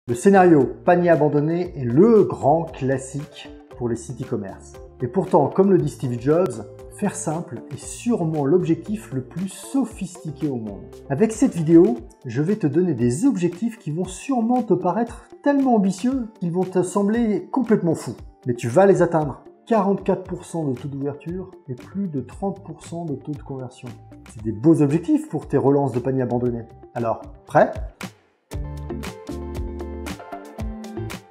Le scénario panier abandonné est le grand classique pour les sites e-commerce. Et pourtant, comme le dit Steve Jobs, faire simple est sûrement l'objectif le plus sophistiqué au monde. Avec cette vidéo, je vais te donner des objectifs qui vont sûrement te paraître tellement ambitieux qu'ils vont te sembler complètement fous. Mais tu vas les atteindre. 44% de taux d'ouverture et plus de 30% de taux de conversion. C'est des beaux objectifs pour tes relances de panier abandonné. Alors, prêt ?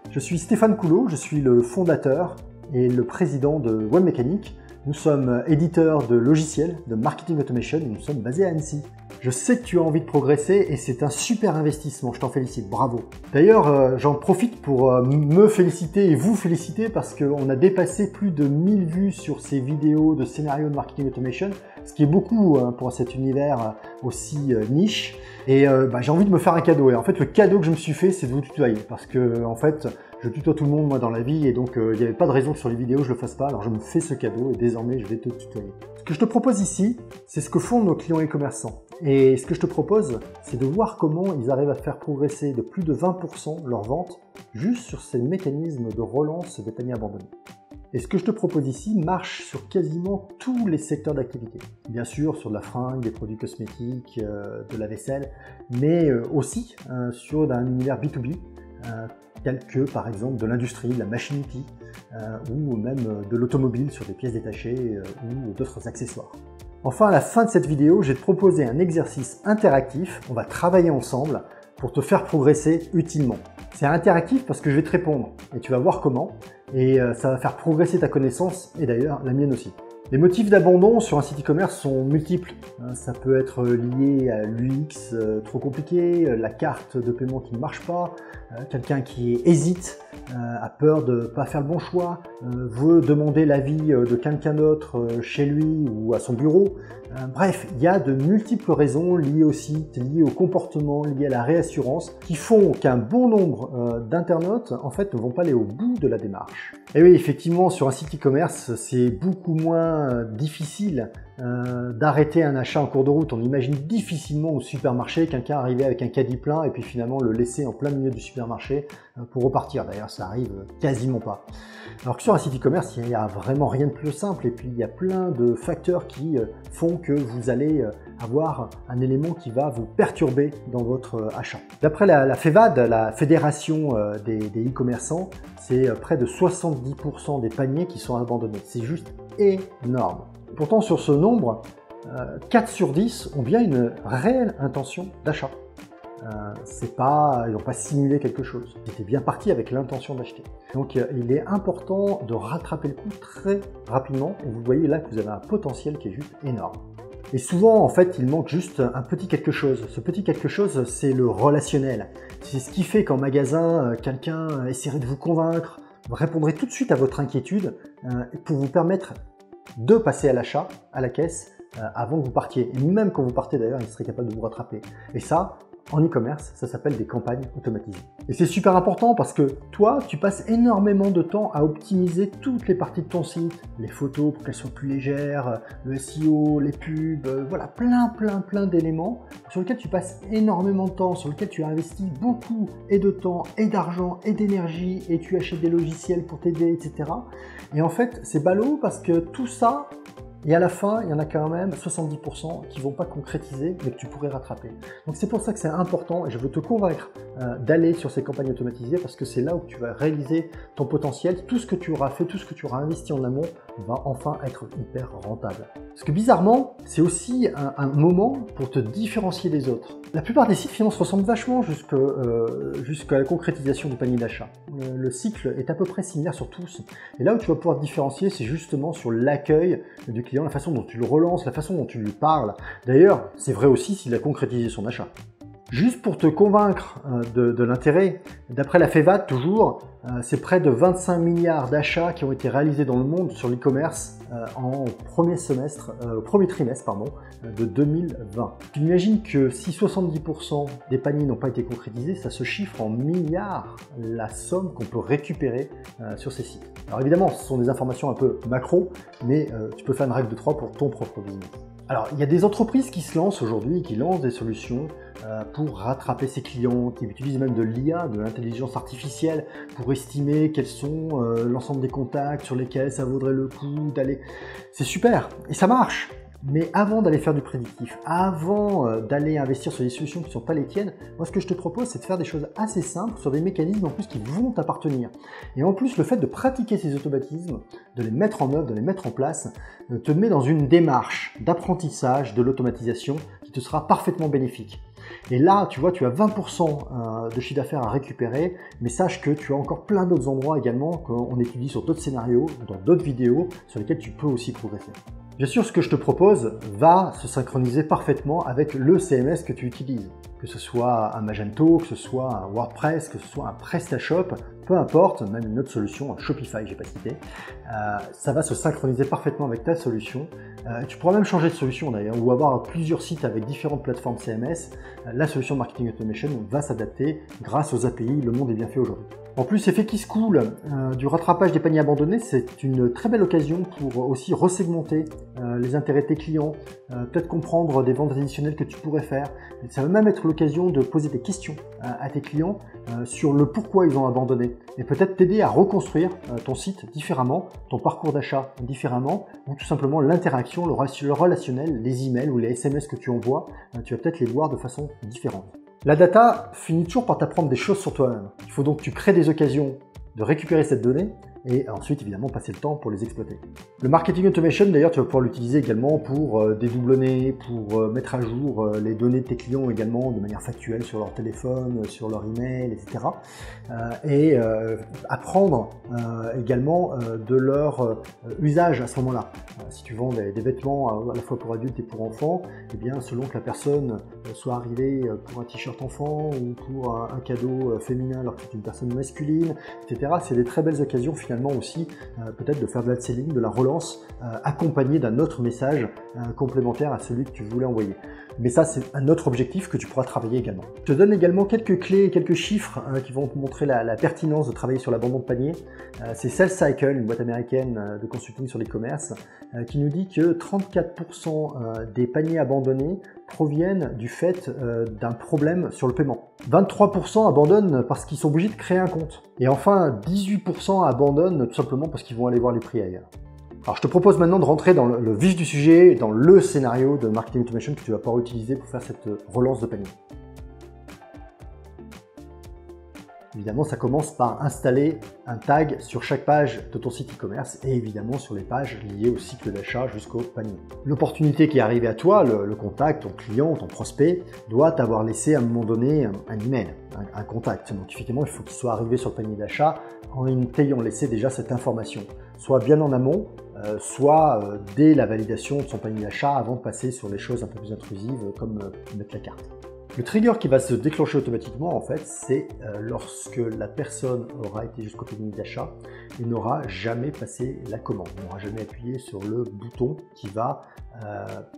Je suis Stéphane Coulot, je suis le fondateur et le président de Webmécanique. Nous sommes éditeurs de logiciels de marketing automation et nous sommes basés à Annecy. Je sais que tu as envie de progresser et c'est un super investissement, je t'en félicite, bravo. D'ailleurs, j'en profite pour me féliciter et vous féliciter parce qu'on a dépassé plus de 1000 vues sur ces vidéos de scénario de marketing automation, ce qui est beaucoup pour cet univers aussi niche. Et j'ai envie de me faire un cadeau. Et en fait, le cadeau que je me suis fait, c'est de vous tutoyer parce que en fait, je tutoie tout le monde moi dans la vie et donc il n'y avait pas de raison que sur les vidéos je le fasse pas. Alors je me fais ce cadeau et désormais je vais te tutoyer. Ce que je te propose ici, c'est ce que font nos clients e-commerçants. Et ce que je te propose, c'est de voir comment ils arrivent à faire progresser de plus de 20% leurs ventes juste sur ces mécanismes de relance des paniers abandonnés. Et ce que je te propose ici marche sur quasiment tous les secteurs d'activité. Bien sûr, sur de la fringue, des produits cosmétiques, de la vaisselle, mais aussi sur un univers B2B, tel que par exemple de l'industrie, de la machine-outil, ou même de l'automobile sur des pièces détachées ou d'autres accessoires. Enfin, à la fin de cette vidéo, je vais te proposer un exercice interactif. On va travailler ensemble pour te faire progresser utilement. C'est interactif parce que je vais te répondre et tu vas voir comment. Et ça va faire progresser ta connaissance et d'ailleurs la mienne aussi. Les motifs d'abandon sur un site e-commerce sont multiples. Ça peut être lié à l'UX trop compliqué, la carte de paiement qui ne marche pas, quelqu'un qui hésite, a peur de ne pas faire le bon choix, veut demander l'avis de quelqu'un d'autre chez lui ou à son bureau. Bref, il y a de multiples raisons liées au site, liées au comportement, liées à la réassurance, qui font qu'un bon nombre d'internautes en fait ne vont pas aller au bout de la démarche. Et oui, effectivement, sur un site e-commerce, c'est beaucoup moins difficile d'arrêter un achat en cours de route. On imagine difficilement au supermarché quelqu'un arriver avec un caddie plein et puis finalement le laisser en plein milieu du supermarché pour repartir. D'ailleurs, ça arrive quasiment pas. Alors que sur un site e-commerce, il n'y a vraiment rien de plus simple et puis il y a plein de facteurs qui font que vous allez avoir un élément qui va vous perturber dans votre achat. D'après la FEVAD, la Fédération des e-commerçants, c'est près de 70% des paniers qui sont abandonnés. C'est juste énorme. Pourtant, sur ce nombre, 4 sur 10 ont bien une réelle intention d'achat. Ils n'ont pas simulé quelque chose. Ils étaient bien partis avec l'intention d'acheter. Donc il est important de rattraper le coup très rapidement. Et vous voyez là que vous avez un potentiel qui est juste énorme. Et souvent, en fait, il manque juste un petit quelque chose. Ce petit quelque chose, c'est le relationnel. C'est ce qui fait qu'en magasin, quelqu'un essaierait de vous convaincre, répondrait tout de suite à votre inquiétude pour vous permettre de passer à l'achat, à la caisse, avant que vous partiez. Et même quand vous partez d'ailleurs, il serait capable de vous rattraper. Et ça, en e-commerce, ça s'appelle des campagnes automatisées. Et c'est super important parce que toi, tu passes énormément de temps à optimiser toutes les parties de ton site, les photos pour qu'elles soient plus légères, le SEO, les pubs, voilà, plein d'éléments sur lesquels tu passes énormément de temps, sur lesquels tu as investi beaucoup et de temps et d'argent et d'énergie et tu achètes des logiciels pour t'aider, etc. Et en fait, c'est ballot parce que tout ça, et à la fin, il y en a quand même 70% qui ne vont pas concrétiser, mais que tu pourrais rattraper. Donc c'est pour ça que c'est important et je veux te convaincre d'aller sur ces campagnes automatisées parce que c'est là où tu vas réaliser ton potentiel. Tout ce que tu auras fait, tout ce que tu auras investi en amont va enfin être hyper rentable. Parce que bizarrement, c'est aussi un moment pour te différencier des autres. La plupart des sites finalement se ressemblent vachement jusqu'à la concrétisation du panier d'achat. Le cycle est à peu près similaire sur tous. Et là où tu vas pouvoir te différencier, c'est justement sur l'accueil du client, la façon dont tu le relances, la façon dont tu lui parles. D'ailleurs, c'est vrai aussi s'il a concrétisé son achat. Juste pour te convaincre de l'intérêt, d'après la FEVAD toujours, c'est près de 25 milliards d'achats qui ont été réalisés dans le monde sur l'e-commerce au premier trimestre de 2020. Tu imagines que si 70% des paniers n'ont pas été concrétisés, ça se chiffre en milliards la somme qu'on peut récupérer sur ces sites. Alors évidemment, ce sont des informations un peu macro, mais tu peux faire une règle de 3 pour ton propre business. Alors, il y a des entreprises qui se lancent aujourd'hui, qui lancent des solutions pour rattraper ses clients, qui utilise même de l'IA, de l'intelligence artificielle, pour estimer quels sont l'ensemble des contacts sur lesquels ça vaudrait le coup d'aller. C'est super et ça marche. Mais avant d'aller faire du prédictif, avant d'aller investir sur des solutions qui ne sont pas les tiennes, moi ce que je te propose c'est de faire des choses assez simples sur des mécanismes en plus qui vont t'appartenir. Et en plus le fait de pratiquer ces automatismes, de les mettre en œuvre, de les mettre en place, te met dans une démarche d'apprentissage de l'automatisation qui te sera parfaitement bénéfique. Et là, tu vois, tu as 20% de chiffre d'affaires à récupérer, mais sache que tu as encore plein d'autres endroits également qu'on étudie sur d'autres scénarios, dans d'autres vidéos sur lesquels tu peux aussi progresser. Bien sûr, ce que je te propose va se synchroniser parfaitement avec le CMS que tu utilises. Que ce soit un Magento, que ce soit un WordPress, que ce soit un PrestaShop, peu importe, même une autre solution, un Shopify, j'ai pas cité, ça va se synchroniser parfaitement avec ta solution. Tu pourras même changer de solution d'ailleurs, ou avoir plusieurs sites avec différentes plateformes CMS. La solution Marketing Automation va s'adapter grâce aux API, le monde est bien fait aujourd'hui. En plus, effet qui se coule du rattrapage des paniers abandonnés, c'est une très belle occasion pour aussi resegmenter les intérêts de tes clients, peut-être comprendre des ventes additionnelles que tu pourrais faire. Ça va même être l'occasion de poser des questions à tes clients sur le pourquoi ils ont abandonné et peut-être t'aider à reconstruire ton site différemment, ton parcours d'achat différemment ou tout simplement l'interaction, le relationnel, les emails ou les SMS que tu envoies, tu vas peut-être les voir de façon différente. La data finit toujours par t'apprendre des choses sur toi-même. Il faut donc que tu crées des occasions de récupérer cette donnée et ensuite évidemment passer le temps pour les exploiter. Le marketing automation d'ailleurs tu vas pouvoir l'utiliser également pour dédoublonner, pour mettre à jour les données de tes clients également de manière factuelle sur leur téléphone, sur leur email, etc. Et apprendre également de leur usage à ce moment-là. Si tu vends des vêtements à la fois pour adultes et pour enfants, eh bien selon que la personne soit arrivée pour un t-shirt enfant ou pour un cadeau féminin alors que c'est une personne masculine, etc. C'est des très belles occasions finalement aussi peut-être de faire de l'upselling, de la relance accompagnée d'un autre message complémentaire à celui que tu voulais envoyer. Mais ça, c'est un autre objectif que tu pourras travailler également. Je te donne également quelques clés et quelques chiffres qui vont te montrer la pertinence de travailler sur l'abandon de panier. C'est Sales Cycle, une boîte américaine de consulting sur l'e-commerce, qui nous dit que 34% des paniers abandonnés proviennent du fait d'un problème sur le paiement. 23% abandonnent parce qu'ils sont obligés de créer un compte. Et enfin, 18% abandonnent tout simplement parce qu'ils vont aller voir les prix ailleurs. Alors je te propose maintenant de rentrer dans le vif du sujet, dans le scénario de Marketing Automation que tu vas pouvoir utiliser pour faire cette relance de panier. Évidemment, ça commence par installer un tag sur chaque page de ton site e-commerce et évidemment sur les pages liées au cycle d'achat jusqu'au panier. L'opportunité qui est arrivée à toi, le contact, ton client, ton prospect, doit t'avoir laissé à un moment donné un email, un contact. Donc effectivement, il faut qu'il soit arrivé sur le panier d'achat en t'ayant laissé déjà cette information, soit bien en amont, soit dès la validation de son panier d'achat avant de passer sur les choses un peu plus intrusives comme mettre la carte. Le trigger qui va se déclencher automatiquement, en fait, c'est lorsque la personne aura été jusqu'au panier d'achat et n'aura jamais passé la commande, n'aura jamais appuyé sur le bouton qui va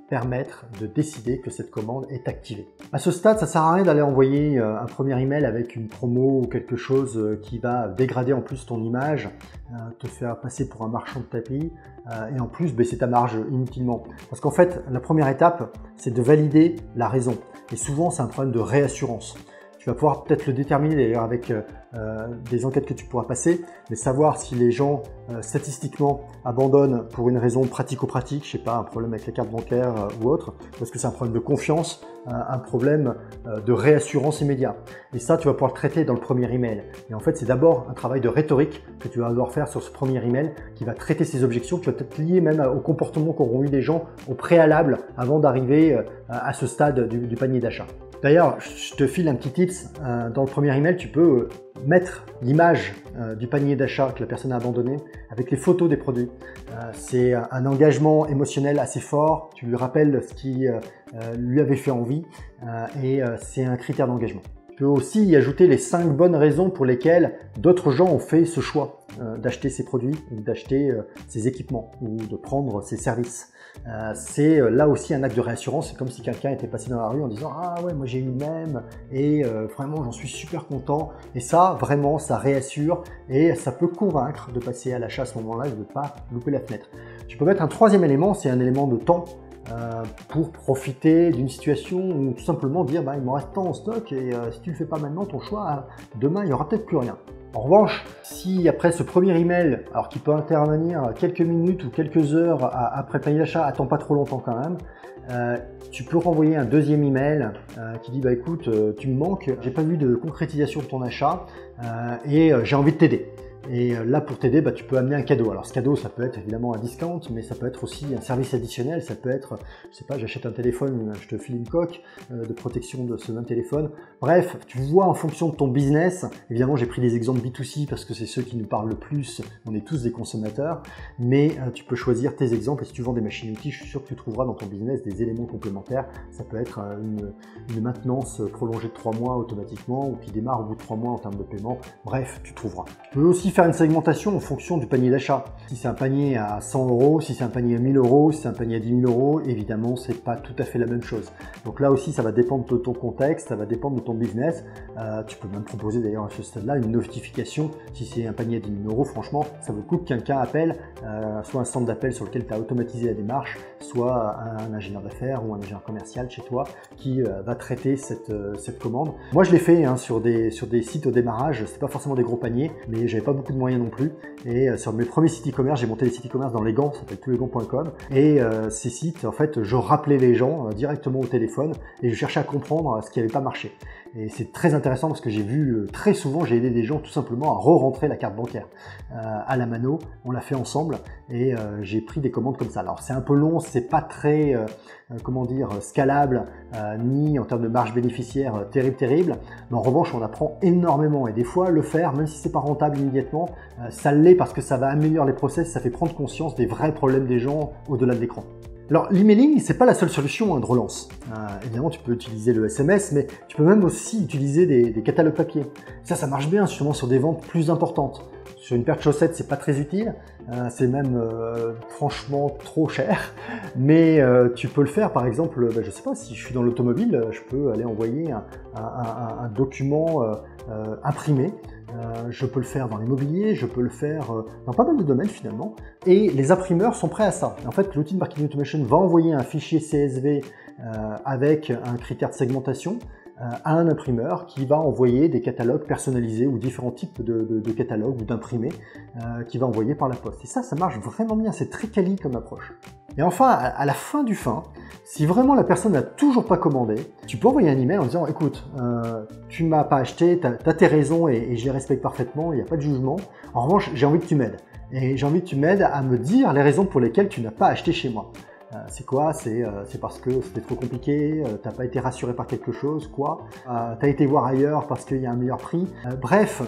permettre de décider que cette commande est activée. À ce stade, ça ne sert à rien d'aller envoyer un premier email avec une promo ou quelque chose qui va dégrader en plus ton image, te faire passer pour un marchand de tapis et en plus baisser ta marge inutilement. Parce qu'en fait, la première étape, c'est de valider la raison. Et souvent, c'est un problème de réassurance. Tu vas pouvoir peut-être le déterminer d'ailleurs avec des enquêtes que tu pourras passer, mais savoir si les gens statistiquement abandonnent pour une raison pratico-pratique, je sais pas, un problème avec la carte bancaire ou autre, parce que c'est un problème de confiance, un problème de réassurance immédiat. Et ça, tu vas pouvoir le traiter dans le premier email. Et en fait, c'est d'abord un travail de rhétorique que tu vas devoir faire sur ce premier email qui va traiter ces objections, qui va peut-être lier même au comportement qu'auront eu les gens au préalable avant d'arriver à ce stade du panier d'achat. D'ailleurs, je te file un petit tips. Dans le premier email, tu peux mettre l'image du panier d'achat que la personne a abandonné avec les photos des produits. C'est un engagement émotionnel assez fort. Tu lui rappelles ce qui lui avait fait envie et c'est un critère d'engagement. Tu peux aussi y ajouter les 5 bonnes raisons pour lesquelles d'autres gens ont fait ce choix d'acheter ces produits ou d'acheter ces équipements ou de prendre ces services. C'est là aussi un acte de réassurance. C'est comme si quelqu'un était passé dans la rue en disant « Ah ouais, moi j'ai eu le même et vraiment j'en suis super content ». Et ça, vraiment, ça réassure et ça peut convaincre de passer à l'achat à ce moment-là et de ne pas louper la fenêtre. Tu peux mettre un troisième élément, c'est un élément de temps. pour profiter d'une situation où tout simplement dire il m'en reste tant en stock et si tu le fais pas maintenant, ton choix, demain il n'y aura peut-être plus rien. En revanche, si après ce premier email, alors qui peut intervenir quelques minutes ou quelques heures après panier d'achat, attends pas trop longtemps quand même, tu peux renvoyer un deuxième email qui dit écoute, tu me manques, j'ai pas vu de concrétisation de ton achat et j'ai envie de t'aider. Et là, pour t'aider, tu peux amener un cadeau. Alors ce cadeau, ça peut être évidemment un discount, mais ça peut être aussi un service additionnel. Ça peut être, je sais pas, j'achète un téléphone, je te file une coque de protection de ce même téléphone. Bref, tu vois en fonction de ton business. Évidemment, j'ai pris des exemples B2C parce que c'est ceux qui nous parlent le plus. On est tous des consommateurs, mais tu peux choisir tes exemples. Et si tu vends des machines-outils, je suis sûr que tu trouveras dans ton business des éléments complémentaires. Ça peut être une maintenance prolongée de 3 mois automatiquement ou qui démarre au bout de 3 mois en termes de paiement. Bref, tu trouveras. Tu peux aussi faire une segmentation en fonction du panier d'achat. Si c'est un panier à 100 €, si c'est un panier à 1000 €, si c'est un panier à 10 000 €, évidemment, c'est pas tout à fait la même chose. Donc là aussi, ça va dépendre de ton contexte, ça va dépendre de ton business. Tu peux même proposer d'ailleurs à ce stade-là une notification. Si c'est un panier à 10 000 €, franchement, ça vaut le coup que quelqu'un appelle, soit un centre d'appel sur lequel tu as automatisé la démarche, soit un ingénieur d'affaires ou un ingénieur commercial chez toi qui va traiter cette commande. Moi, je l'ai fait sur des sites au démarrage. C'est pas forcément des gros paniers, mais j'avais pas beaucoup de moyens non plus. Et sur mes premiers sites e-commerce, j'ai monté des sites e-commerce dans les gants, ça s'appelle touslesgants.com. Et ces sites, en fait, je rappelais les gens directement au téléphone et je cherchais à comprendre ce qui n'avait pas marché. Et c'est très intéressant parce que j'ai vu très souvent, j'ai aidé des gens tout simplement à re-rentrer la carte bancaire à la mano. On l'a fait ensemble et j'ai pris des commandes comme ça. Alors c'est un peu long, c'est pas très scalable ni en termes de marge bénéficiaire terrible. Mais en revanche, on apprend énormément et des fois le faire, même si c'est pas rentable immédiatement, ça l'est parce que ça va améliorer les process, ça fait prendre conscience des vrais problèmes des gens au-delà de l'écran. Alors l'emailing, c'est pas la seule solution de relance. Évidemment, tu peux utiliser le SMS, mais tu peux même aussi utiliser des catalogues papier. Ça marche bien justement sur des ventes plus importantes. Sur une paire de chaussettes, c'est pas très utile, c'est même franchement trop cher. Mais tu peux le faire, par exemple, je sais pas, si je suis dans l'automobile, je peux aller envoyer un document imprimé. Je peux le faire dans l'immobilier, je peux le faire dans pas mal de domaines finalement. Et les imprimeurs sont prêts à ça. En fait, l'outil de Marketing Automation va envoyer un fichier CSV avec un critère de segmentation à un imprimeur qui va envoyer des catalogues personnalisés ou différents types de catalogues ou d'imprimés qui va envoyer par la poste. Et ça marche vraiment bien, c'est très quali comme approche. Et enfin, à la fin du fin, si vraiment la personne n'a toujours pas commandé, tu peux envoyer un email en disant écoute, tu ne m'as pas acheté, tu as tes raisons et je les respecte parfaitement, il n'y a pas de jugement. En revanche, j'ai envie que tu m'aides. Et j'ai envie que tu m'aides à me dire les raisons pour lesquelles tu n'as pas acheté chez moi. C'est quoi? C'est parce que c'était trop compliqué, t'as pas été rassuré par quelque chose, quoi? T'as été voir ailleurs parce qu'il y a un meilleur prix. Bref,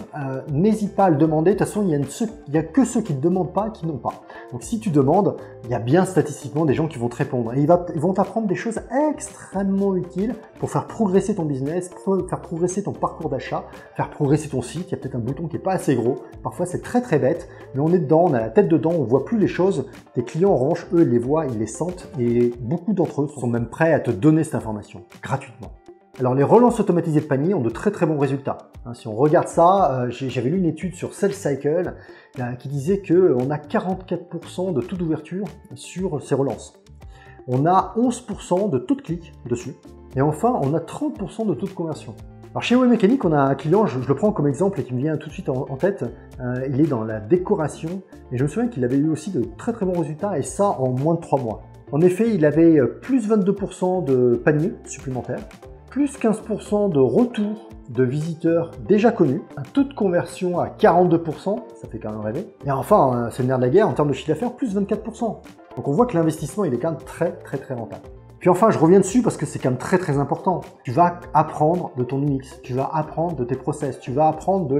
n'hésite pas à le demander. De toute façon, il y a que ceux qui ne demandent pas qui n'ont pas. Donc si tu demandes, il y a bien statistiquement des gens qui vont te répondre. Et ils vont t'apprendre des choses extrêmement utiles pour faire progresser ton business, faire progresser ton parcours d'achat, faire progresser ton site. Il y a peut-être un bouton qui n'est pas assez gros. Parfois, c'est très très bête, mais on est dedans, on a la tête dedans, on voit plus les choses. Tes clients, en revanche, eux, ils les voient, ils les sentent. Et beaucoup d'entre eux sont même prêts à te donner cette information gratuitement. Alors les relances automatisées de panier ont de très très bons résultats. Si on regarde ça, j'avais lu une étude sur Sales Cycle qui disait qu'on a 44% de taux d'ouverture sur ces relances. On a 11% de taux de clic dessus. Et enfin, on a 30% de taux de conversion. Alors chez Webmecanic, on a un client, je le prends comme exemple et qui me vient tout de suite en tête. Il est dans la décoration et je me souviens qu'il avait eu aussi de très très bons résultats et ça en moins de 3 mois. En effet, il avait plus 22% de paniers supplémentaires, plus 15% de retour de visiteurs déjà connus, un taux de conversion à 42%, ça fait quand même rêver. Et enfin, c'est le nerf de la guerre, en termes de chiffre d'affaires, plus 24%. Donc on voit que l'investissement, il est quand même très très très rentable. Puis enfin, je reviens dessus parce que c'est quand même très très important. Tu vas apprendre de ton UX, tu vas apprendre de tes process, tu vas apprendre de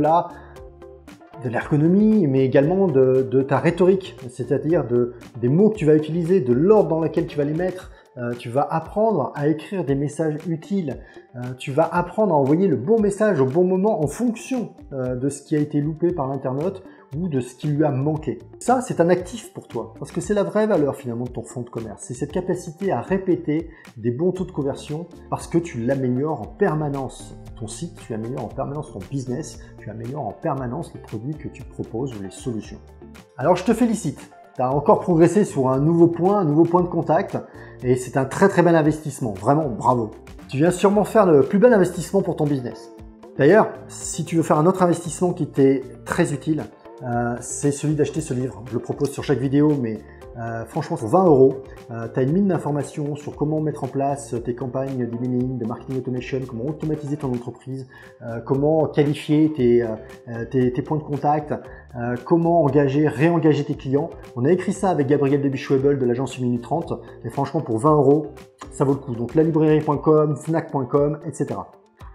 l'ergonomie, mais également de ta rhétorique, c'est-à-dire des mots que tu vas utiliser, de l'ordre dans lequel tu vas les mettre. Tu vas apprendre à écrire des messages utiles. Tu vas apprendre à envoyer le bon message au bon moment en fonction de ce qui a été loupé par l'internaute ou de ce qui lui a manqué. Ça, c'est un actif pour toi, parce que c'est la vraie valeur finalement de ton fonds de commerce. C'est cette capacité à répéter des bons taux de conversion parce que tu l'améliores en permanence. Ton site, tu améliores en permanence ton business, tu améliores en permanence les produits que tu proposes ou les solutions. Alors je te félicite. tu as encore progressé sur un nouveau point de contact et c'est un très très bel investissement. Vraiment, bravo. Tu viens sûrement faire le plus bel investissement pour ton business. D'ailleurs, si tu veux faire un autre investissement qui t'est très utile, c'est celui d'acheter ce livre. Je le propose sur chaque vidéo, mais franchement, pour 20 €, tu as une mine d'informations sur comment mettre en place tes campagnes d'emailing, de marketing automation, comment automatiser ton entreprise, comment qualifier tes points de contact, comment engager, réengager tes clients. On a écrit ça avec Gabriel Debuschwebel de l'agence 1 minute 30 et franchement, pour 20 €, ça vaut le coup. Donc, lalibrairie.com, fnac.com, etc.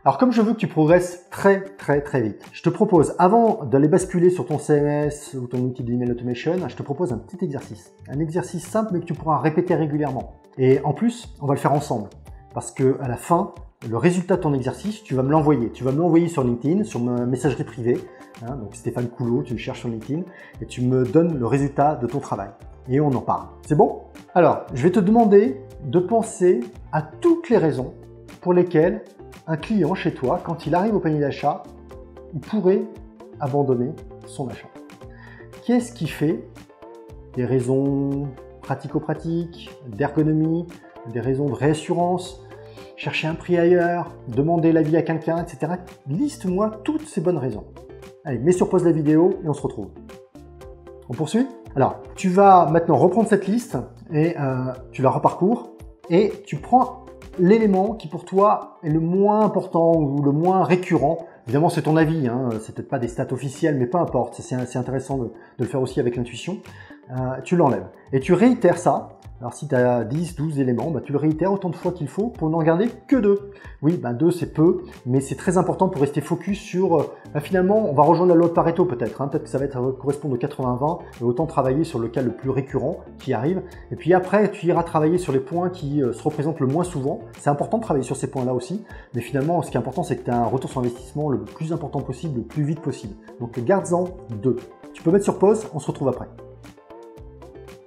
Alors comme je veux que tu progresses très vite, je te propose, avant d'aller basculer sur ton CMS ou ton outil d'email automation, je te propose un petit exercice. Un exercice simple mais que tu pourras répéter régulièrement. Et en plus, on va le faire ensemble. Parce que à la fin, le résultat de ton exercice, tu vas me l'envoyer. Tu vas me l'envoyer sur LinkedIn, sur ma messagerie privée. Donc Stéphane Coulot, tu le cherches sur LinkedIn et tu me donnes le résultat de ton travail. Et on en parle. C'est bon? Alors, je vais te demander de penser à toutes les raisons pour lesquelles un client chez toi, quand il arrive au panier d'achat, il pourrait abandonner son achat. Qu'est-ce qui fait? Des raisons pratico-pratiques, d'ergonomie, des raisons de réassurance, chercher un prix ailleurs, demander l'avis à quelqu'un, etc. Liste-moi toutes ces bonnes raisons. Allez, mets sur pause la vidéo et on se retrouve. On poursuit? Alors, tu vas maintenant reprendre cette liste et tu la reparcours et tu prends l'élément qui pour toi est le moins important ou le moins récurrent. Évidemment, c'est ton avis, hein. C'est peut-être pas des stats officielles, mais peu importe. C'est intéressant de le faire aussi avec l'intuition. Tu l'enlèves et tu réitères ça. Alors si tu as 10, 12 éléments, tu le réitères autant de fois qu'il faut pour n'en garder que 2. Oui, 2 c'est peu, mais c'est très important pour rester focus sur... finalement, on va rejoindre la loi de Pareto peut-être. Peut-être que ça va correspondre au 80-20, et autant travailler sur le cas le plus récurrent qui arrive. Et puis après, tu iras travailler sur les points qui se représentent le moins souvent. C'est important de travailler sur ces points-là aussi. Mais finalement, ce qui est important, c'est que tu as un retour sur investissement le plus important possible, le plus vite possible. Donc garde-en 2. Tu peux mettre sur pause, on se retrouve après.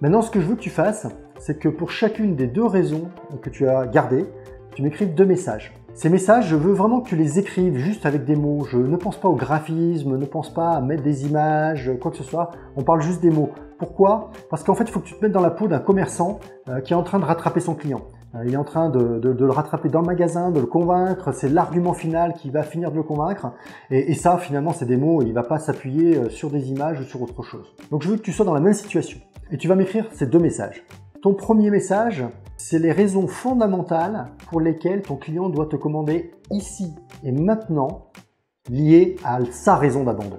Maintenant, ce que je veux que tu fasses, c'est que pour chacune des 2 raisons que tu as gardées, tu m'écrives 2 messages. Ces messages, je veux vraiment que tu les écrives juste avec des mots. Je ne pense pas au graphisme, ne pense pas à mettre des images, quoi que ce soit. On parle juste des mots. Pourquoi? Parce qu'en fait, il faut que tu te mettes dans la peau d'un commerçant qui est en train de rattraper son client. Il est en train de le rattraper dans le magasin, de le convaincre. C'est l'argument final qui va finir de le convaincre. Et ça, finalement, c'est des mots. Il ne va pas s'appuyer sur des images ou sur autre chose. Donc, je veux que tu sois dans la même situation. Et tu vas m'écrire ces 2 messages. Ton premier message, c'est les raisons fondamentales pour lesquelles ton client doit te commander ici et maintenant, liées à sa raison d'abandon.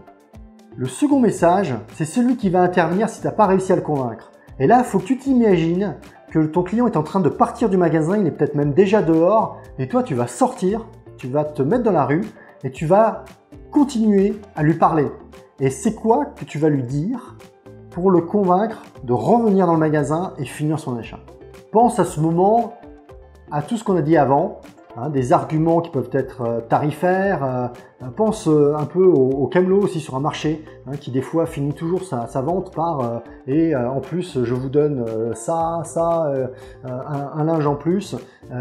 Le second message, c'est celui qui va intervenir si tu n'as pas réussi à le convaincre. Et là, il faut que tu t'imagines que ton client est en train de partir du magasin, il est peut-être même déjà dehors, et toi, tu vas sortir, tu vas te mettre dans la rue et tu vas continuer à lui parler. Et c'est quoi que tu vas lui dire pour le convaincre de revenir dans le magasin et finir son achat? Pense à ce moment à tout ce qu'on a dit avant, des arguments qui peuvent être tarifaires. Pense un peu au camelot aussi sur un marché, qui des fois finit toujours sa vente par et en plus je vous donne un linge en plus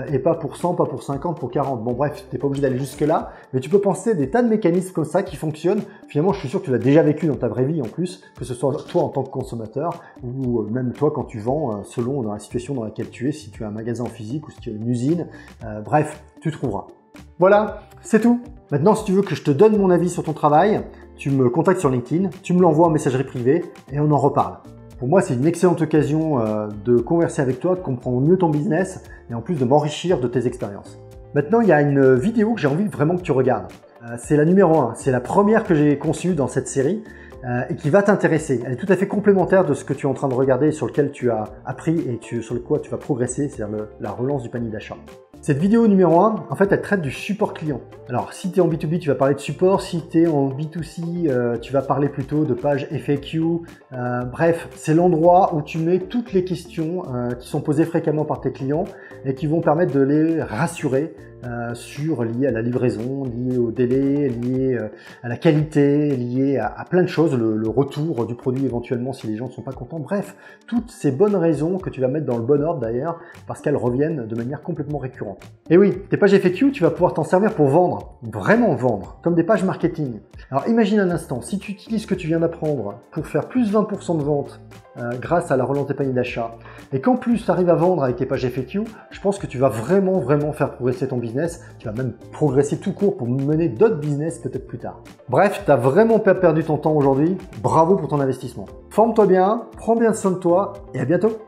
et pas pour 100, pas pour 50, pour 40. Bon bref, tu n'es pas obligé d'aller jusque là, mais tu peux penser des tas de mécanismes comme ça qui fonctionnent. Finalement, je suis sûr que tu l'as déjà vécu dans ta vraie vie en plus, que ce soit toi en tant que consommateur ou même toi quand tu vends, selon dans la situation dans laquelle tu es, si tu as un magasin en physique ou si tu as une usine. Bref, tu trouveras. Voilà, c'est tout. Maintenant, si tu veux que je te donne mon avis sur ton travail, tu me contactes sur LinkedIn, tu me l'envoies en messagerie privée et on en reparle. Pour moi, c'est une excellente occasion de converser avec toi, de comprendre mieux ton business et en plus de m'enrichir de tes expériences. Maintenant, il y a une vidéo que j'ai envie vraiment que tu regardes. C'est la numéro 1, c'est la première que j'ai conçue dans cette série et qui va t'intéresser. Elle est tout à fait complémentaire de ce que tu es en train de regarder et sur lequel tu as appris et sur le quoi tu vas progresser, c'est-à-dire la relance du panier d'achat. Cette vidéo numéro 1, en fait, elle traite du support client. Alors, si tu es en B2B, tu vas parler de support. Si tu es en B2C, tu vas parler plutôt de page FAQ. Bref, c'est l'endroit où tu mets toutes les questions qui sont posées fréquemment par tes clients et qui vont permettre de les rassurer liées à la livraison, liées au délai, liées à la qualité, liées à plein de choses, le retour du produit éventuellement si les gens ne sont pas contents. Bref, toutes ces bonnes raisons que tu vas mettre dans le bon ordre d'ailleurs, parce qu'elles reviennent de manière complètement récurrente. Et oui, tes pages FAQ, tu vas pouvoir t'en servir pour vendre, vraiment vendre, comme des pages marketing. Alors imagine un instant, si tu utilises ce que tu viens d'apprendre pour faire plus 20% de vente grâce à la remontée panier d'achat, et qu'en plus tu arrives à vendre avec tes pages FAQ, je pense que tu vas vraiment faire progresser ton business. Tu vas même progresser tout court pour mener d'autres business peut-être plus tard. Bref, tu n'as vraiment pas perdu ton temps aujourd'hui. Bravo pour ton investissement. Forme-toi bien, prends bien soin de toi et à bientôt.